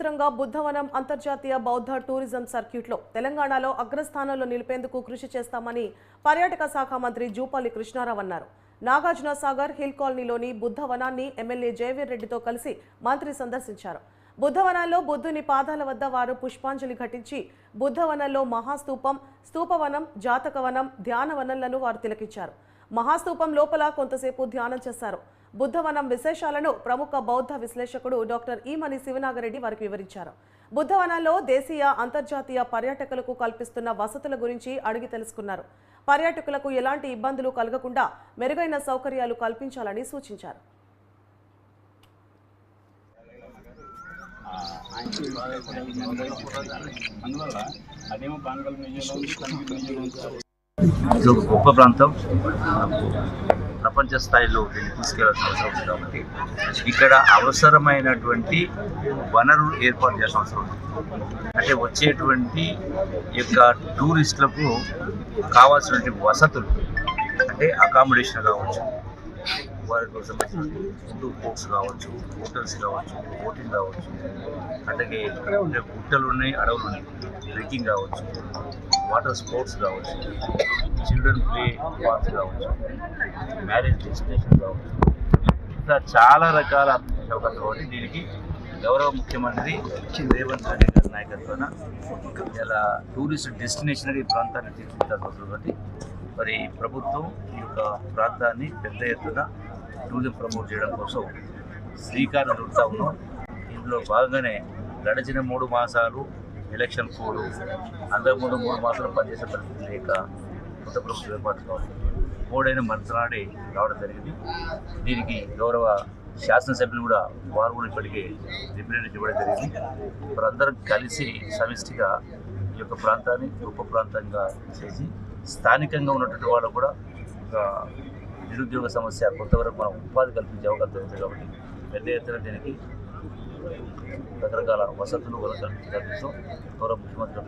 చిత్రంగా బుద్ధవనం అంతర్జాతీయ బౌద్ధ టూరిజం సర్క్యూట్లో తెలంగాణలో అగ్రస్థానంలో నిలిపేందుకు కృషి చేస్తామని పర్యాటక శాఖ మంత్రి జూపల్లి కృష్ణారావు అన్నారు. నాగార్జున సాగర్ హిల్ కాలనీలోని బుద్ధవనాన్ని ఎమ్మెల్యే జయవీర్ రెడ్డితో కలిసి మంత్రి సందర్శించారు. బుద్ధవనంలో బుద్ధుని పాదాల వద్ద వారు పుష్పాంజలి ఘటించి బుద్ధవనంలో మహాస్తూపం, స్తూపవనం, జాతకవనం, ధ్యానవనంలను వారు తిలకించారు. మహాస్తూపం లోపల కొంతసేపు ధ్యానం చేశారు. బుద్ధవనం విశేషాలను ప్రముఖ బౌద్ధ విశ్లేషకుడు డాక్టర్ ఈమని శివనాగరెడ్డి వారికి వివరించారు. బుద్ధవనంలో దేశీయ, అంతర్జాతీయ పర్యాటకులకు కల్పిస్తున్న వసతుల గురించి అడిగి తెలుసుకున్నారు. పర్యాటకులకు ఎలాంటి ఇబ్బందులు కలగకుండా మెరుగైన సౌకర్యాలు కల్పించాలని సూచించారు. ఇది ఒక గొప్ప ప్రాంతం. ప్రపంచ స్థాయిలో దీన్ని తీసుకెళ్లాల్సిన అవసరం ఉంది కాబట్టి ఇక్కడ అవసరమైనటువంటి వనరులు ఏర్పాటు చేయాల్సిన అవసరం ఉంది. అంటే వచ్చేటువంటి యొక్క టూరిస్టులకు కావాల్సినటువంటి వసతులు, అంటే అకామిడేషన్ కావచ్చు, వారి కోసం ఫుడ్ కోర్ట్స్ కావచ్చు, హోటల్స్ కావచ్చు, బోటింగ్ కావచ్చు, అట్లాగే గుట్టలు ఉన్నాయి, అడవులు ఉన్నాయి, ట్రెక్కింగ్ కావచ్చు, వాటర్ స్పోర్ట్స్ కావచ్చు, చిల్డ్రన్ ప్లే పార్క్స్ కావచ్చు, మ్యారేజ్ డెస్టినేషన్ కావచ్చు, ఇంకా చాలా రకాల సౌకర్యాలు కాబట్టి దీనికి గౌరవ ముఖ్యమంత్రి రేవంత్ రెడ్డి గారి నాయకత్వాన ఇలా టూరిస్ట్ డెస్టినేషనరీ ఈ ప్రాంతాన్ని తీర్చిదిద్దాల్సి వస్తుంది. కాబట్టి మరి ప్రభుత్వం ఈ యొక్క ప్రాంతాన్ని పెద్ద ఎత్తున టూరిజం ప్రమోట్ చేయడం కోసం శ్రీకారం చుడతా ఉన్నాం. ఇందులో భాగంగానే గడిచిన 3 మాసాలు ఎలక్షన్ కోడ్, అంతకుముందు 3 మాసాలు పనిచేసే పరిస్థితి లేక కొత్త ప్రభుత్వం ఏర్పాటు కావాలి. కోడైన మరుసనాడే రావడం జరిగింది. దీనికి గౌరవ శాసనసభ్యులు కూడా వారు కూడా ఇప్పటికే రిప్రజెంట్ ఇవ్వడం జరిగింది. వారందరం కలిసి సమిష్టిగా ఈ యొక్క ప్రాంతాన్ని గొప్ప ప్రాంతంగా చేసి స్థానికంగా ఉన్నటువంటి వాళ్ళు కూడా ఒక నిరుద్యోగ సమస్య కొంతవరకు మనం ఉపాధి కల్పించే అవకాశం ఉంది. కాబట్టి పెద్ద ఎత్తున దీనికి రకరకాల వసతులు కల్పించడం గౌరవ ముఖ్యమంత్రి